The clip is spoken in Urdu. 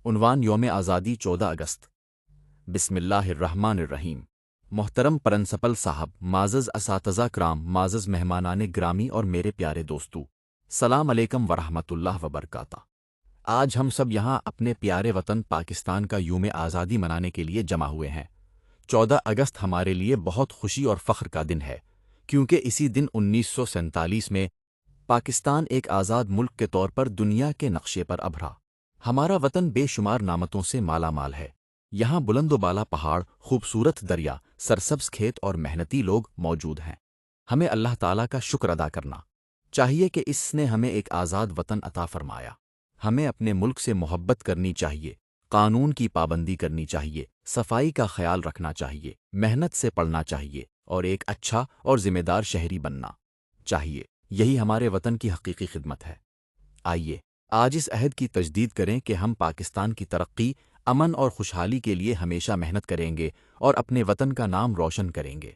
عنوان یوم آزادی 14 اگست۔ بسم اللہ الرحمن الرحیم۔ محترم پرنسپل صاحب، معزز اساتذہ کرام، معزز مہمانان گرامی اور میرے پیارے دوستو، السلام علیکم ورحمۃ اللہ وبرکاتہ۔ آج ہم سب یہاں اپنے پیارے وطن پاکستان کا یوم آزادی منانے کے لیے جمع ہوئے ہیں۔ 14 اگست ہمارے لیے بہت خوشی اور فخر کا دن ہے، کیونکہ اسی دن 1947 میں پاکستان ایک آزاد ملک کے طور پر دنیا کے نقشے پر ابھرا۔ ہمارا وطن بے شمار نعمتوں سے مالا مال ہے۔ یہاں بلند و بالا پہاڑ، خوبصورت دریا، سرسبز کھیت اور محنتی لوگ موجود ہیں۔ ہمیں اللہ تعالیٰ کا شکر ادا کرنا چاہیے کہ اس نے ہمیں ایک آزاد وطن عطا فرمایا۔ ہمیں اپنے ملک سے محبت کرنی چاہیے، قانون کی پابندی کرنی چاہیے، صفائی کا خیال رکھنا چاہیے، محنت سے پڑھنا چاہیے اور ایک اچھا اور ذمہ دار شہری بننا چاہیے۔ یہی ہمارے وطن کی حقیقی خدمت ہے۔ آئیے آج اس عہد کی تجدید کریں کہ ہم پاکستان کی ترقی، امن اور خوشحالی کے لیے ہمیشہ محنت کریں گے اور اپنے وطن کا نام روشن کریں گے۔